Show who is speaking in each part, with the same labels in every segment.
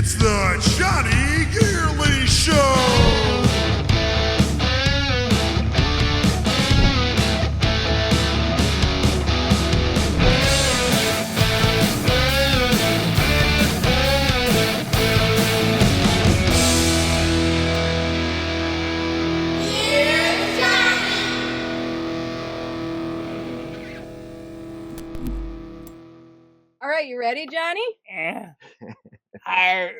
Speaker 1: It's the Jonny Yerly Show!
Speaker 2: All right, you ready, Johnny?
Speaker 3: Yeah.
Speaker 2: All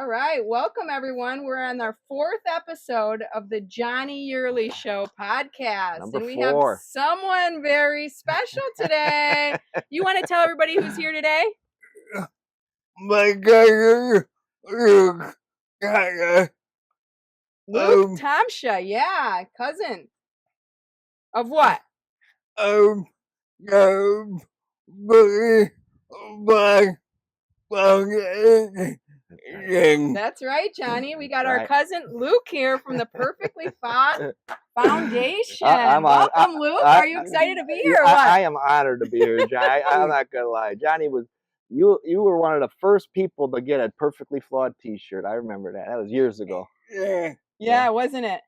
Speaker 2: right, welcome everyone. We're on our 4th episode of the Jonny Yerly Show podcast.
Speaker 3: Number
Speaker 2: and we
Speaker 3: 4.
Speaker 2: have someone very special today. You want to tell everybody who's here today?
Speaker 3: My cousin
Speaker 2: Luke Tomsha, yeah, cousin. Of what? That's right, Johnny. We got our cousin Luke here from the Perfectly Flawed Foundation. Welcome, Luke. Are you excited to be here or what?
Speaker 3: I am honored to be here, Johnny. I'm not gonna lie. Johnny was you were one of the first people to get a Perfectly Flawed t-shirt. I remember that. That was years ago.
Speaker 2: Yeah, wasn't it?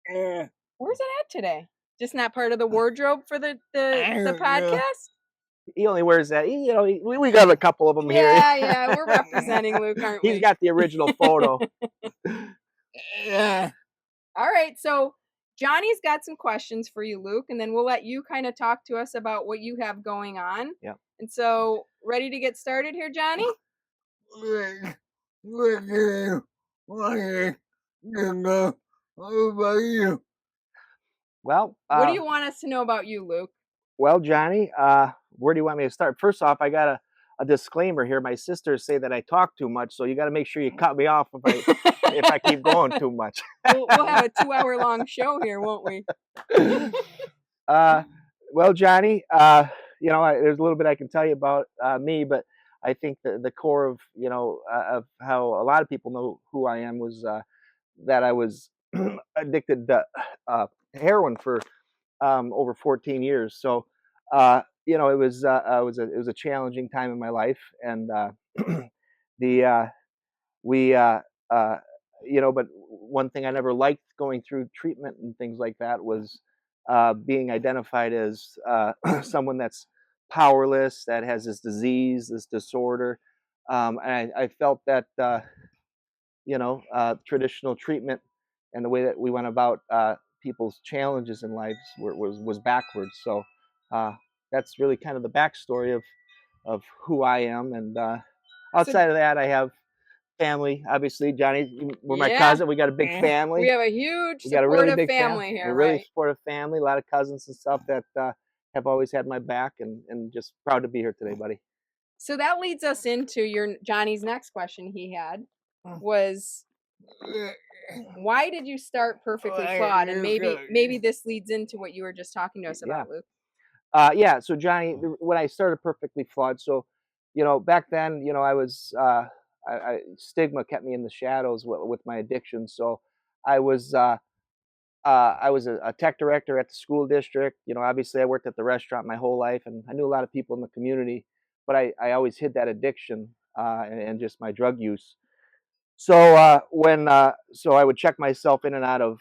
Speaker 3: Yeah.
Speaker 2: Where's it at today? Just not part of the wardrobe for the podcast?
Speaker 3: He only wears that. We got a couple of them here.
Speaker 2: Yeah, we're representing Luke, aren't we?
Speaker 3: He's got the original photo.
Speaker 2: Yeah. All right, so Johnny's got some questions for you, Luke, and then we'll let you kind of talk to us about what you have going on.
Speaker 3: Yeah.
Speaker 2: And so, ready to get started here, Johnny?
Speaker 3: Well,
Speaker 2: what do you want us to know about you, Luke?
Speaker 3: Well, Johnny, where do you want me to start? First off, I got a disclaimer here. My sisters say that I talk too much, so you got to make sure you cut me off if I keep going too much.
Speaker 2: We'll have a 2-hour-long show here, won't we?
Speaker 3: Well, Johnny, there's a little bit I can tell you about me, but I think the core of of how a lot of people know who I am was that I was addicted to heroin for over 14 years. So it was a challenging time in my life, and but one thing I never liked going through treatment and things like that was being identified as someone that's powerless, that has this disease, this disorder. And I felt that traditional treatment and the way that we went about people's challenges in lives was backwards. So that's really kind of the backstory of who I am. And outside of that, I have family. Obviously, Johnny, we're my cousin. We got a big family.
Speaker 2: We have a huge supportive family here,
Speaker 3: a really supportive family. A lot of cousins and stuff that have always had my back, and just proud to be here today, buddy.
Speaker 2: So that leads us into Johnny's next question. He had was, why did you start Perfectly Flawed? And maybe this leads into what you were just talking to us about, Luke.
Speaker 3: So Johnny, when I started Perfectly Flawed, so back then, I was stigma kept me in the shadows with my addiction. So I was a tech director at the school district. Obviously I worked at the restaurant my whole life, and I knew a lot of people in the community, but I always hid that addiction and just my drug use. So so I would check myself in and out of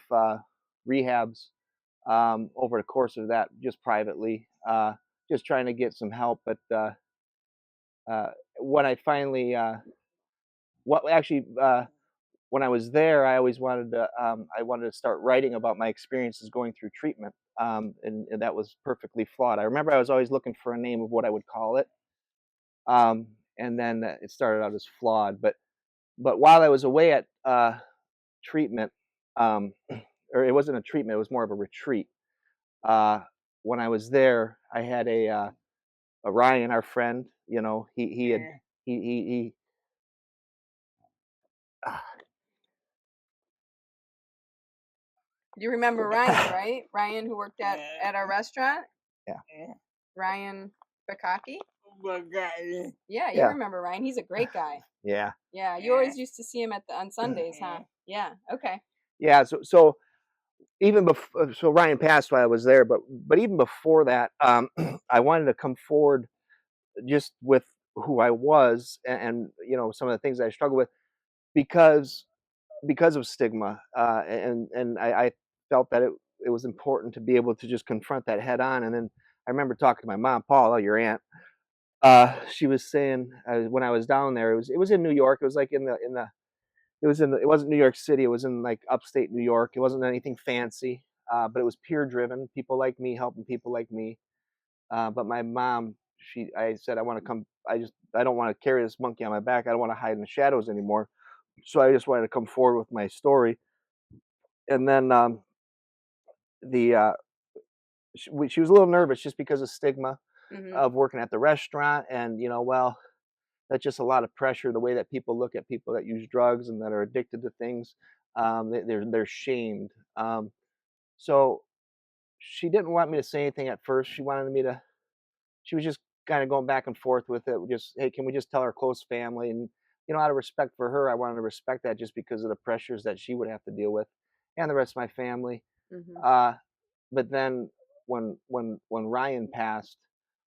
Speaker 3: rehabs over the course of that, just privately, just trying to get some help. But when I finally when I was there, I always wanted to start writing about my experiences going through treatment, and that was Perfectly Flawed. I remember I was always looking for a name of what I would call it, and then it started out as Flawed. But while I was away at treatment, or it wasn't a treatment, it was more of a retreat. When I was there, I had a Ryan, our friend. He
Speaker 2: You remember Ryan, right? Ryan, who worked at our restaurant?
Speaker 3: Yeah.
Speaker 2: Ryan Bakaki? Yeah, you remember Ryan. He's a great guy.
Speaker 3: Yeah.
Speaker 2: Yeah, you always used to see him on Sundays, huh? Yeah, okay.
Speaker 3: Yeah, so even before, so Ryan passed while I was there, but even before that, I wanted to come forward just with who I was, and you know, some of the things that I struggle with, because of stigma, and I felt that it was important to be able to just confront that head on. And then I remember talking to my mom, Paula, your aunt. She was saying, when I was down there, it was in New York. It was like it wasn't New York City. It was in like upstate New York. It wasn't anything fancy, but it was peer driven. People like me helping people like me. But my mom, I said, I want to come. I don't want to carry this monkey on my back. I don't want to hide in the shadows anymore. So I just wanted to come forward with my story. And then the she was a little nervous just because of stigma of working at the restaurant, and you know, well, that's just a lot of pressure. The way that people look at people that use drugs and that are addicted to things, they're shamed. So she didn't want me to say anything at first. She wanted me to. She was just kind of going back and forth with it. Just, hey, can we just tell our close family? And you know, out of respect for her, I wanted to respect that just because of the pressures that she would have to deal with, and the rest of my family. But then when Ryan passed,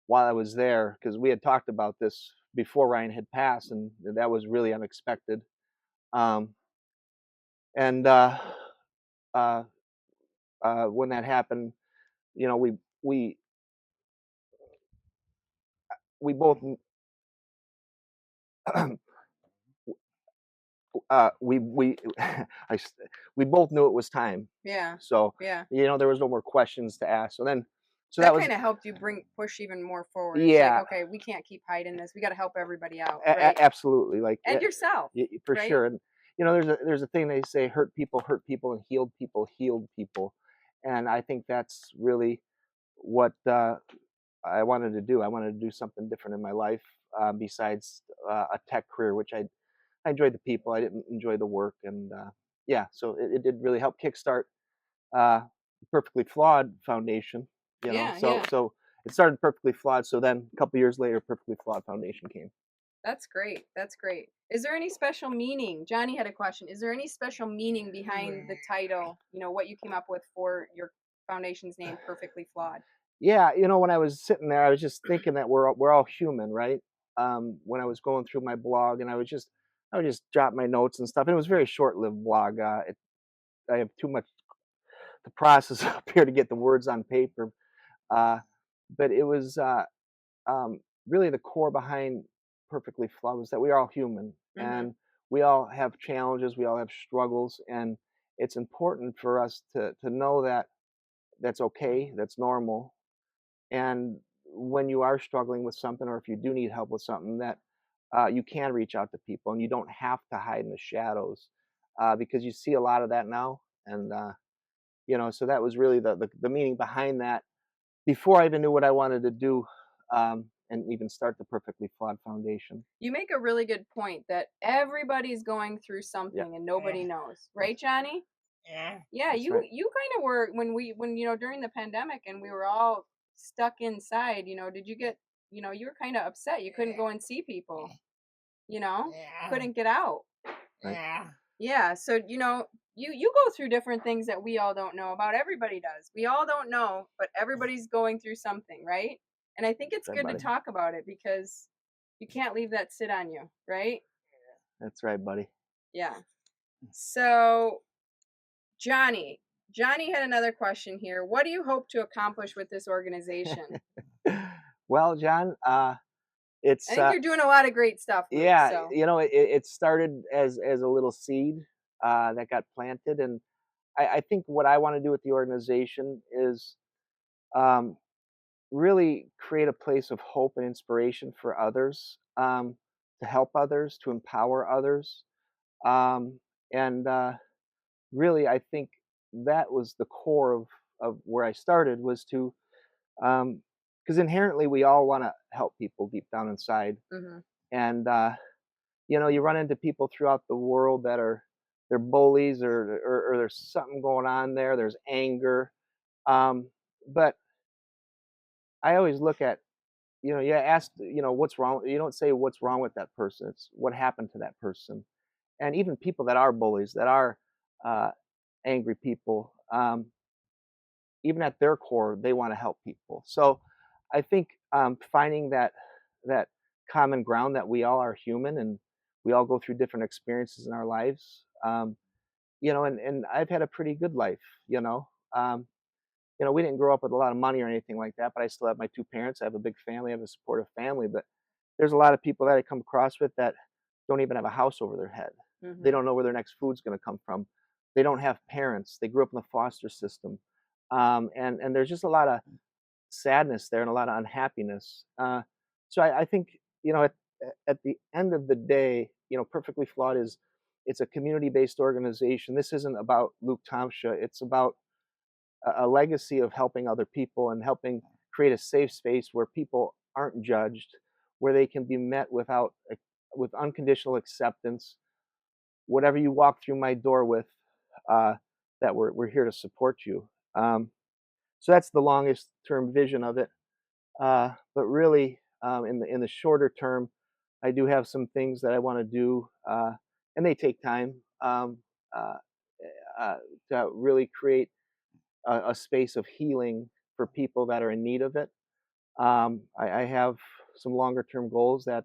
Speaker 3: while I was there, because we had talked about this before Ryan had passed, and that was really unexpected. Um, and uh, when that happened, you know, we both we we both knew it was time.
Speaker 2: Yeah.
Speaker 3: So
Speaker 2: Yeah.
Speaker 3: you know, there was no more questions to ask. So
Speaker 2: that
Speaker 3: that was
Speaker 2: kind of helped you push even more forward. It's like, okay, we can't keep hiding this. We got to help everybody out, right?
Speaker 3: Absolutely, like
Speaker 2: And yourself,
Speaker 3: for
Speaker 2: right?
Speaker 3: sure. And you know, there's a thing they say: hurt people, and healed people. And I think that's really what I wanted to do. I wanted to do something different in my life, besides a tech career, which I enjoyed the people. I didn't enjoy the work, and yeah, so it did really help kickstart Perfectly Flawed Foundation. You know, so it started Perfectly Flawed. So then a couple years later, Perfectly Flawed Foundation came.
Speaker 2: That's great. That's great. Is there any special meaning? Johnny had a question. Is there any special meaning behind the title? You know, what you came up with for your foundation's name, Perfectly Flawed?
Speaker 3: Yeah, you know, when I was sitting there, I was just thinking that we're all human, right? When I was going through my blog, and I would just jot my notes and stuff. And it was a very short-lived blog. I have too much to process up here to get the words on paper. But it was really the core behind Perfectly Flawed was that we are all human, and we all have challenges, we all have struggles, and it's important for us to know that that's okay, that's normal. And when you are struggling with something, or if you do need help with something, that you can reach out to people, and you don't have to hide in the shadows, because you see a lot of that now. And you know, so that was really the meaning behind that before I even knew what I wanted to do, and even start the Perfectly Flawed Foundation.
Speaker 2: You make a really good point that everybody's going through something and nobody knows, right, Johnny? Yeah, you
Speaker 3: right.
Speaker 2: you kind of were when you know, during the pandemic and we were all stuck inside. You know, did you get, you know, you were kind of upset. You couldn't go and see people. You know, couldn't get out.
Speaker 3: Right.
Speaker 2: Yeah, so you know, you go through different things that we all don't know about. Everybody does. We all don't know, but everybody's going through something, right? And I think it's
Speaker 3: Right,
Speaker 2: good to
Speaker 3: buddy.
Speaker 2: talk about it because you can't leave that sit on you, right?
Speaker 3: That's right, buddy.
Speaker 2: Yeah. So, Johnny had another question here. What do you hope to accomplish with this organization?
Speaker 3: Well, John, it's
Speaker 2: I think you're doing a lot of great stuff, Luke,
Speaker 3: yeah,
Speaker 2: so.
Speaker 3: you know, it started as a little seed that got planted, and I think what I want to do with the organization is um, really create a place of hope and inspiration for others, to help others, to empower others, um, and really, I think that was the core of where I started, was to, because inherently we all want to help people deep down inside. And you know, you run into people throughout the world that they're bullies, or there's something going on there. There's anger, but I always look at, you know, you ask, you know, what's wrong. You don't say what's wrong with that person. It's what happened to that person. And even people that are bullies, that are angry people. Even at their core, they want to help people. So I think finding that common ground, that we all are human and we all go through different experiences in our lives. And I've had a pretty good life. We didn't grow up with a lot of money or anything like that, but I still have my two parents. I have a big family. I have a supportive family. But there's a lot of people that I come across with that don't even have a house over their head. They don't know where their next food's going to come from. They don't have parents. They grew up in the foster system. And there's just a lot of sadness there and a lot of unhappiness. So I think, at the end of the day, Perfectly Flawed it's a community-based organization. This isn't about Luke Tomsha. It's about a legacy of helping other people and helping create a safe space where people aren't judged, where they can be met with unconditional acceptance. Whatever you walk through my door with, that we're here to support you. So that's the longest term vision of it. But really, in the shorter term, I do have some things that I want to do, and they take time, to really create a space of healing for people that are in need of it. I have some longer term goals that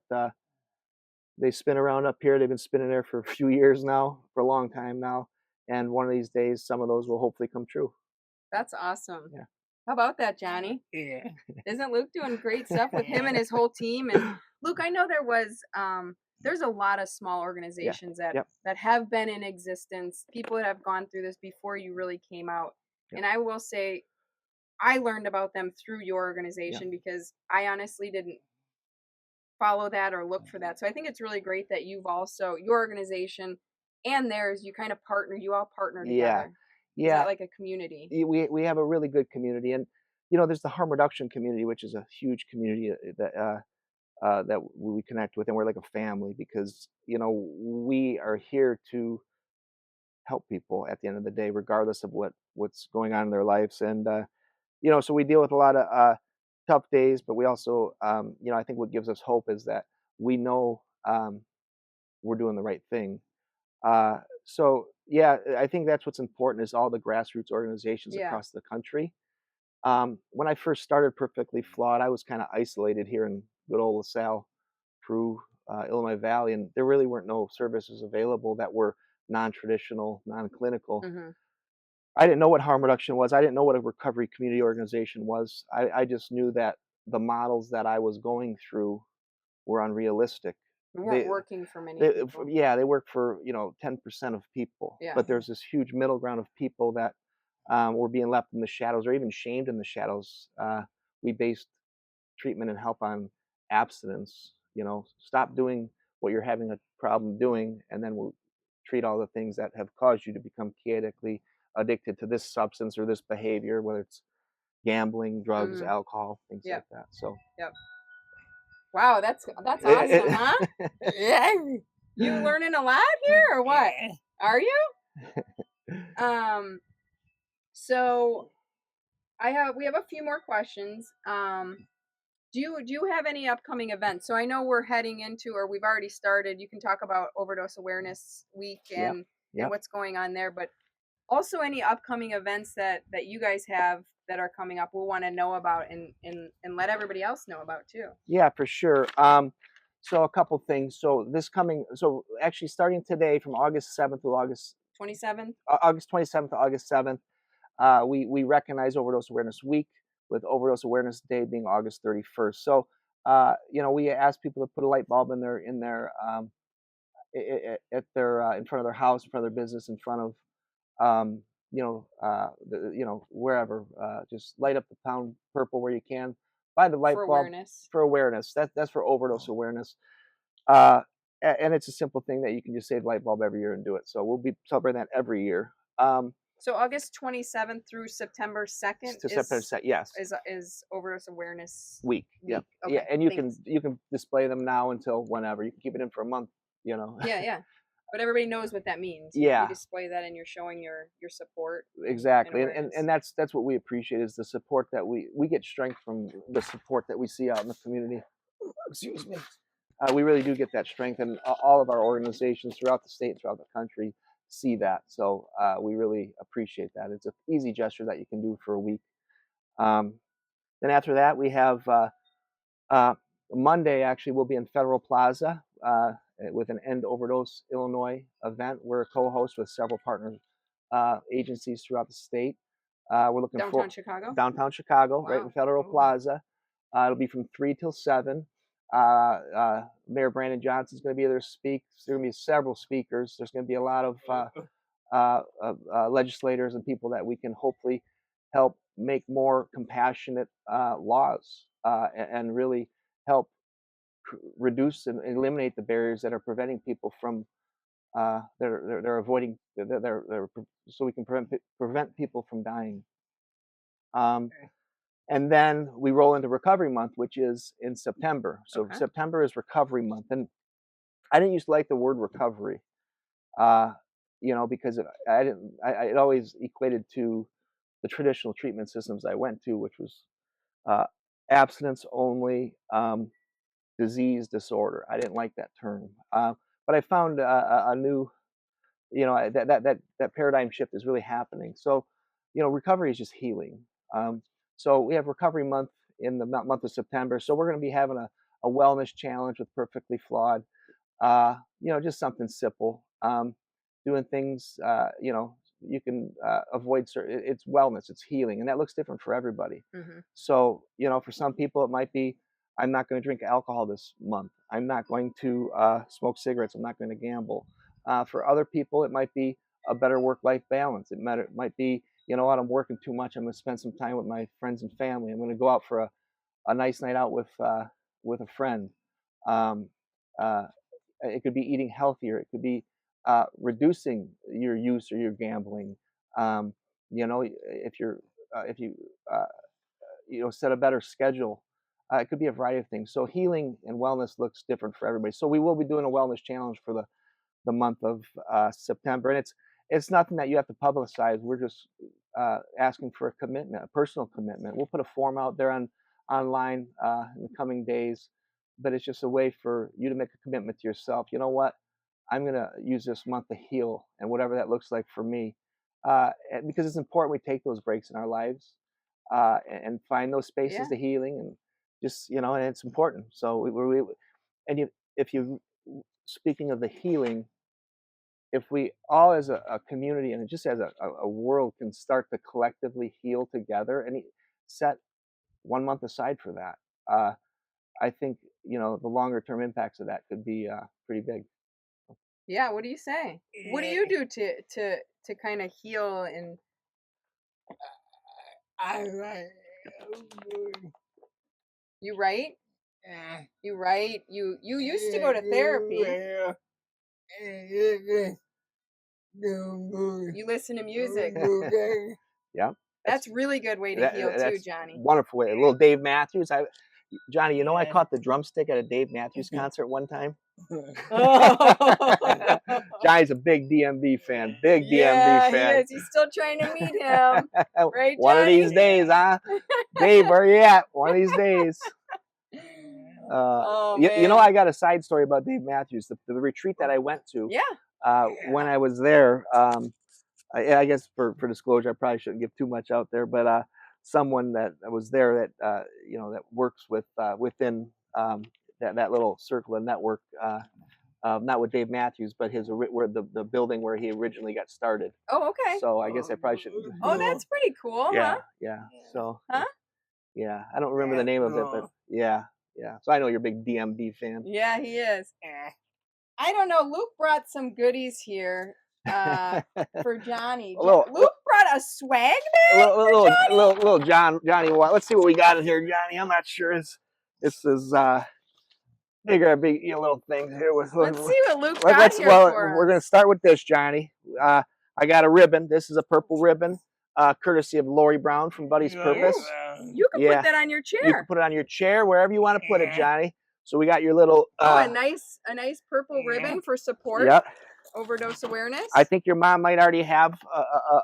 Speaker 3: they spin around up here. They've been spinning there for a few years now, for a long time now. And one of these days, some of those will hopefully come true.
Speaker 2: That's awesome.
Speaker 3: Yeah.
Speaker 2: How about that, Jonny?
Speaker 4: Yeah.
Speaker 2: Isn't Luke doing great stuff with him and his whole team? And Luke, I know there's a lot of small organizations that have been in existence, people that have gone through this before you really came out. And I will say, I learned about them through your organization because I honestly didn't follow that or look for that. So I think it's really great that you've also, your organization and theirs, you all partner together. Is that like a community?
Speaker 3: We have a really good community, and there's the harm reduction community, which is a huge community that we connect with, and we're like a family because we are here to help people at the end of the day, regardless of what's going on in their lives. And so we deal with a lot of tough days, but we also I think what gives us hope is that we know we're doing the right thing. So yeah, I think that's what's important, is all the grassroots organizations across the country. When I first started Perfectly Flawed, I was kind of isolated here in good old LaSalle, Peru, Illinois Valley, and there really weren't no services available that were non-traditional, non-clinical. I didn't know what harm reduction was. I didn't know what a recovery community organization was. I just knew that the models that I was going through were unrealistic.
Speaker 2: They weren't working for many people.
Speaker 3: They work for 10% of people.
Speaker 2: Yeah.
Speaker 3: But there's this huge middle ground of people that were being left in the shadows or even shamed in the shadows. We based treatment and help on abstinence. Stop doing what you're having a problem doing, and then we'll treat all the things that have caused you to become chaotically addicted to this substance or this behavior, whether it's gambling, drugs, alcohol, things like that. So.
Speaker 2: Yep. Wow, that's awesome, huh?
Speaker 4: Yeah.
Speaker 2: You learning a lot here, or what? Are you? So we have a few more questions. Do you have any upcoming events? So I know we're heading into, or we've already started. You can talk about Overdose Awareness Week and what's going on there, but also any upcoming events that you guys have that are coming up, we'll want to know about and let everybody else know about too.
Speaker 3: Yeah, for sure. So a couple things. So actually starting today from August 7th to August 27th to August 7th, we recognize Overdose Awareness Week, with Overdose Awareness Day being August 31st. So, we ask people to put a light bulb in their in front of their house, in front of their business, in front of wherever. Just light up the town purple where you can. Buy the light bulb for awareness. That's for overdose awareness. And it's a simple thing that you can just save light bulb every year and do it. So we'll be celebrating that every year.
Speaker 2: So August 27th through September 2nd is Overdose Awareness
Speaker 3: Week. Yeah. Okay, yeah, and you can display them now until whenever. You can keep it in for a month,
Speaker 2: Yeah. But everybody knows what that means.
Speaker 3: Yeah.
Speaker 2: You display that and you're showing your support.
Speaker 3: Exactly. And that's what we appreciate, is the support that we get strength from the support that we see out in the community. Excuse me. We really do get that strength, and all of our organizations throughout the state, throughout the country see that. So we really appreciate that. It's an easy gesture that you can do for a week. Then after that, we have Monday, actually, we'll be in Federal Plaza with an End Overdose Illinois event. We're a co-host with several partner agencies throughout the state. We're looking
Speaker 2: Downtown Chicago?
Speaker 3: Downtown Chicago, right in Federal Plaza. It'll be from 3 till 7. Mayor Brandon Johnson's going to be there to speak. There's going to be several speakers. There's going to be a lot of legislators and people that we can hopefully help make more compassionate laws and really help reduce and eliminate the barriers that are preventing people from they're avoiding so we can prevent people from dying. And then we roll into Recovery Month, which is in September. So September is Recovery Month, and I didn't used to like the word recovery, because it always equated to the traditional treatment systems I went to, which was abstinence only, disease disorder. I didn't like that term, but I found a new, that paradigm shift is really happening. So, recovery is just healing. So we have Recovery Month in the month of September. So we're going to be having a wellness challenge with Perfectly Flawed. Just something simple. Doing things, you can avoid certain. It's wellness, it's healing, and that looks different for everybody. So, for some people, it might be, I'm not going to drink alcohol this month. I'm not going to smoke cigarettes. I'm not going to gamble. For other people, it might be a better work-life balance. It might be, I'm working too much. I'm going to spend some time with my friends and family. I'm going to go out for a nice night out with a friend. It could be eating healthier. It could be reducing your use or your gambling. If you set a better schedule. It could be a variety of things. So healing and wellness looks different for everybody. So we will be doing a wellness challenge for the month of September, and it's nothing that you have to publicize. We're just asking for a commitment, a personal commitment. We'll put a form out there online in the coming days, but it's just a way for you to make a commitment to yourself. You know what? I'm going to use this month to heal, and whatever that looks like for me, because it's important we take those breaks in our lives and find those spaces to healing, and just and it's important. So if you speaking of the healing, if we all as a community and just as a world can start to collectively heal together and set 1 month aside for that, I think the longer term impacts of that could be pretty big.
Speaker 2: Yeah, what do you say? What do you do to kind of heal and? You write? You write? You used to go to therapy. You listen to music.
Speaker 3: Yeah.
Speaker 2: That's really good way to heal too, Johnny.
Speaker 3: Wonderful way. A little Dave Matthews. Johnny, I caught the drumstick at a Dave Matthews concert one time. Johnny's a big DMB fan. Big DMB fan.
Speaker 2: He is. He's still trying to meet him. Right, Johnny?
Speaker 3: One of these days, huh? Dave, where you at? One of these days. I got a side story about Dave Matthews. The retreat that I went to. When I was there, I guess for disclosure, I probably shouldn't give too much out there, but someone that was there that that works with within that little circle of network, not with Dave Matthews, but where the building where he originally got started.
Speaker 2: Oh, okay.
Speaker 3: So I guess I probably shouldn't.
Speaker 2: Oh, that's pretty cool.
Speaker 3: Yeah,
Speaker 2: huh?
Speaker 3: Yeah. So.
Speaker 2: Huh?
Speaker 3: Yeah, I don't remember the name of it, but yeah. So I know you're a big DMB fan.
Speaker 2: Yeah, he is. I don't know. Luke brought some goodies here for Johnny. Luke brought a swag bag for Johnny?
Speaker 3: Little Johnny. Let's see what we got in here, Johnny. I'm not sure. This is bigger, big little things here.
Speaker 2: Let's see what Luke got here for us.
Speaker 3: We're going to start with this, Johnny. I got a ribbon. This is a purple ribbon, courtesy of Lori Brown from Buddy's Purpose.
Speaker 2: You can put that on your chair.
Speaker 3: You can put it on your chair, wherever you want to put it, Johnny. So we got your little
Speaker 2: a nice purple ribbon for support.
Speaker 3: Yep.
Speaker 2: overdose awareness?
Speaker 3: I think your mom might already have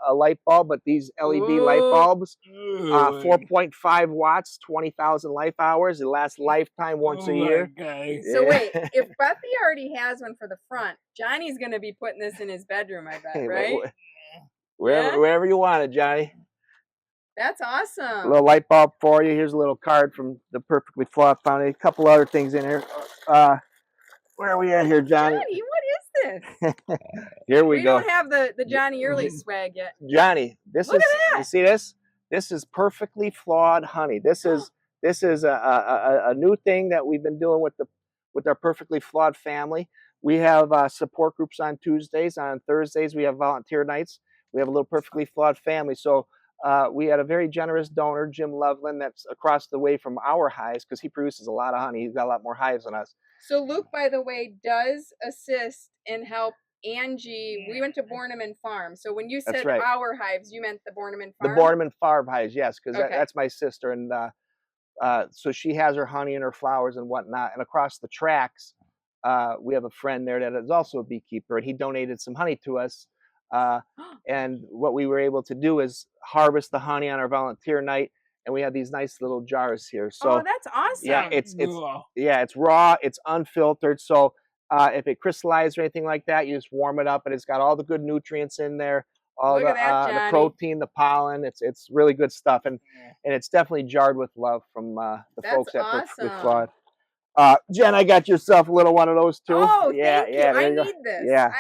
Speaker 3: a light bulb, but these LED light
Speaker 2: Ooh.
Speaker 3: bulbs, 4.5 watts, 20,000 life hours. It lasts lifetime once a year.
Speaker 2: So wait, if Buffy already has one for the front, Johnny's gonna be putting this in his bedroom, I bet, right?
Speaker 3: Wherever you want it, Johnny.
Speaker 2: That's
Speaker 3: A
Speaker 2: awesome.
Speaker 3: little light bulb for you. Here's a little card from the Perfectly Flawed Foundation. A couple other things in here. Where are we at here, Johnny?
Speaker 2: Johnny, what is this?
Speaker 3: Here we go.
Speaker 2: don't have the Jonny Yerly swag yet.
Speaker 3: Johnny, this
Speaker 2: Look
Speaker 3: is.
Speaker 2: at that.
Speaker 3: You see this? This is Perfectly Flawed honey. This is a new thing that we've been doing with our Perfectly Flawed family. We have support groups on Tuesdays. On Thursdays, we have volunteer nights. We have a little Perfectly Flawed family. So we had a very generous donor, Jim Loveland, that's across the way from our hives because he produces a lot of honey. He's got a lot more hives than us.
Speaker 2: So Luke, by the way, does assist and help Angie. We went to Borneman Farm. So when you said
Speaker 3: right.
Speaker 2: our hives, you meant the Borneman
Speaker 3: The
Speaker 2: Farm?
Speaker 3: Borneman Farm hives, yes, because
Speaker 2: Okay.
Speaker 3: that's my sister. And so she has her honey and her flowers and whatnot. And across the tracks, we have a friend there that is also a beekeeper, and he donated some honey to us. And what we were able to do is harvest the honey on our volunteer night, and we have these nice little jars here. So
Speaker 2: that's awesome.
Speaker 3: yeah, it's raw, it's unfiltered. So if it crystallizes or anything like that, you just warm it up, and it's got all the good nutrients in there, all
Speaker 2: Look at that,
Speaker 3: the
Speaker 2: Johnny.
Speaker 3: protein, the pollen. It's really good stuff, and it's definitely jarred with love from the folks at Perfectly Flawed. Jen, I got yourself a little one of those too.
Speaker 2: Oh,
Speaker 3: yeah,
Speaker 2: thank
Speaker 3: yeah,
Speaker 2: you. I
Speaker 3: you go.
Speaker 2: need this.
Speaker 3: Yeah,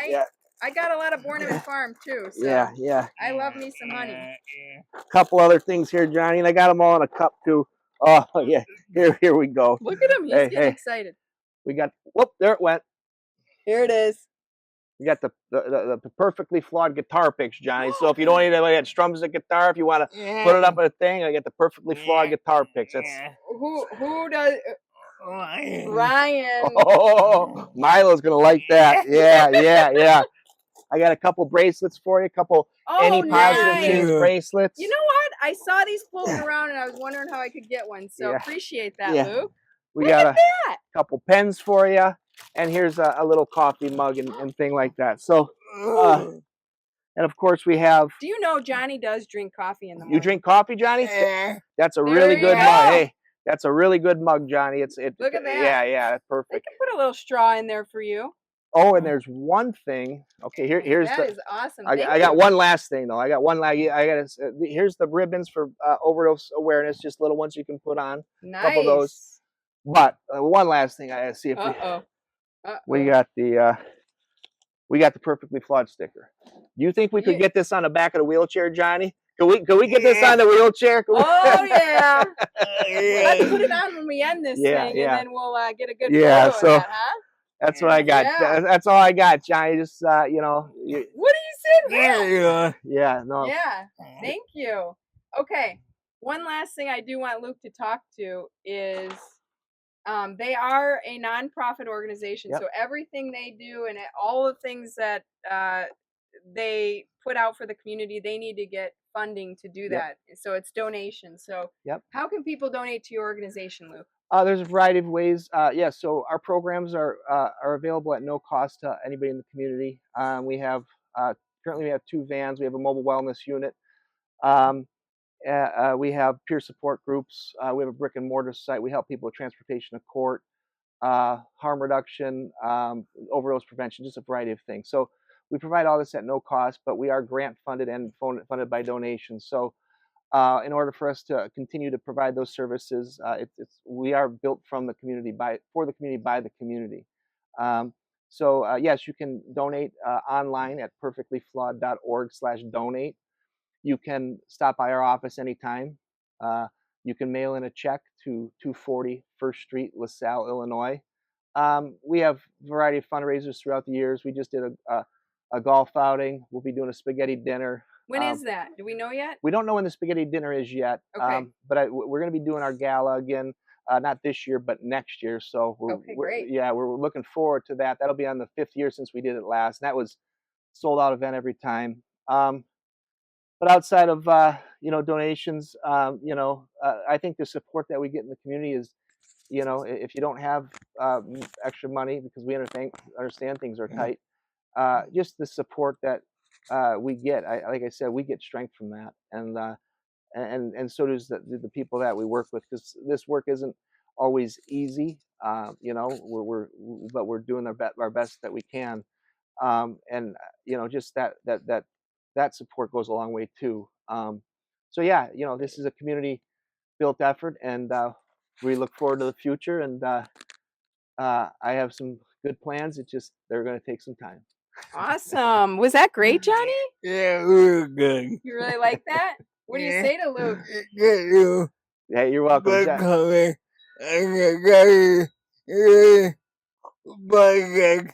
Speaker 2: I got a lot of Borneman Farm too. So
Speaker 3: yeah.
Speaker 2: I love me some honey.
Speaker 3: A couple other things here, Johnny, and I got them all in a cup too. Oh yeah, here we go.
Speaker 2: Look at him. He's getting excited.
Speaker 3: We got, whoop, there it went.
Speaker 2: Here it is.
Speaker 3: We got the Perfectly Flawed guitar picks, Johnny. So if you don't need anybody that strums the guitar, if you want to put it up on a thing, I got the Perfectly Flawed guitar picks. That's
Speaker 2: who does Ryan.
Speaker 3: Oh, Milo's gonna like that. Yeah. I got a couple bracelets for you, a couple any positive change bracelets.
Speaker 2: You know what? I saw these floating around and I was wondering how I could get one. So appreciate that, Luke.
Speaker 3: We got a couple pens for you, and here's a little coffee mug and thing like that. So, and of course we have.
Speaker 2: Do you know Johnny does drink coffee in the morning?
Speaker 3: You drink coffee, Johnny? That's a really good mug. Hey, that's a really good mug, Johnny.
Speaker 2: Look at that.
Speaker 3: Yeah, that's perfect.
Speaker 2: I can put a little straw in there for you.
Speaker 3: Oh, and there's one thing. Okay, here's
Speaker 2: that is awesome.
Speaker 3: I got one last thing though. Here's the ribbons for overdose awareness, just little ones you can put on.
Speaker 2: Nice.
Speaker 3: A couple of those. But one last thing, I gotta see if we got the Perfectly Flawed sticker. Do you think we could get this on the back of the wheelchair, Johnny? Can we get this on the wheelchair?
Speaker 2: Oh yeah. Let's put it on when we end this thing, and then we'll get a good photo of that, huh?
Speaker 3: That's what I got. Yeah. That's all I got, Johnny. Just
Speaker 2: What do you say?
Speaker 3: Yeah. No.
Speaker 2: Yeah. Thank you. Okay. One last thing I do want Luke to talk to is they are a nonprofit organization. So everything they do and all the things that they put out for the community, they need to get funding to do that. So it's donations. So how can people donate to your organization, Luke?
Speaker 3: There's a variety of ways. So our programs are available at no cost to anybody in the community. We have currently 2 vans. We have a mobile wellness unit. We have peer support groups. We have a brick and mortar site. We help people with transportation to court, harm reduction, overdose prevention, just a variety of things. So we provide all this at no cost, but we are grant funded and funded by donations. So in order for us to continue to provide those services, we are built from the community for the community by the community. Yes, you can donate online at perfectlyflawed.org/donate. You can stop by our office anytime. You can mail in a check to 240 First Street, LaSalle, Illinois. We have a variety of fundraisers throughout the years. We just did a golf outing. We'll be doing a spaghetti dinner.
Speaker 2: When is that? Do we know yet?
Speaker 3: We don't know when the spaghetti dinner is yet.
Speaker 2: Okay.
Speaker 3: But we're going to be doing our gala again, not this year, but next year. So
Speaker 2: great.
Speaker 3: We're looking forward to that. That'll be on the 5th year since we did it last. And that was sold out event every time. But outside of donations, I think the support that we get in the community is, if you don't have extra money, because we understand things are tight. just the support that we get. Like I said, we get strength from that, and so does the people that we work with, because this work isn't always easy. You know, but we're doing our best that we can, and you know, just that support goes a long way too. So yeah, you know, this is a community built effort, and we look forward to the future. And I have some good plans. They're going to take some time.
Speaker 2: Awesome. Was that great, Johnny?
Speaker 4: Yeah, real good.
Speaker 2: You really like that? What do you say to Luke?
Speaker 4: Get you.
Speaker 3: Hey, you're welcome.
Speaker 4: Good
Speaker 3: John.
Speaker 4: coming. And bye.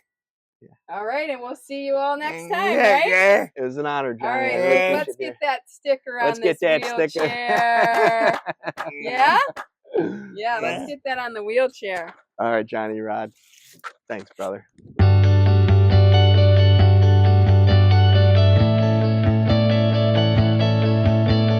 Speaker 2: All right, and we'll see you all next time,
Speaker 4: Yeah,
Speaker 2: right?
Speaker 4: yeah.
Speaker 3: It was an honor, Johnny.
Speaker 2: All
Speaker 3: I
Speaker 2: right,
Speaker 3: really
Speaker 2: Luke,
Speaker 3: appreciate
Speaker 2: let's
Speaker 3: you.
Speaker 2: get that sticker on
Speaker 3: Let's
Speaker 2: this
Speaker 3: get that sticker.
Speaker 2: wheelchair. Yeah? Yeah,
Speaker 4: Yeah.
Speaker 2: let's get that on the wheelchair.
Speaker 3: All right, Johnny Rod. Thanks, brother.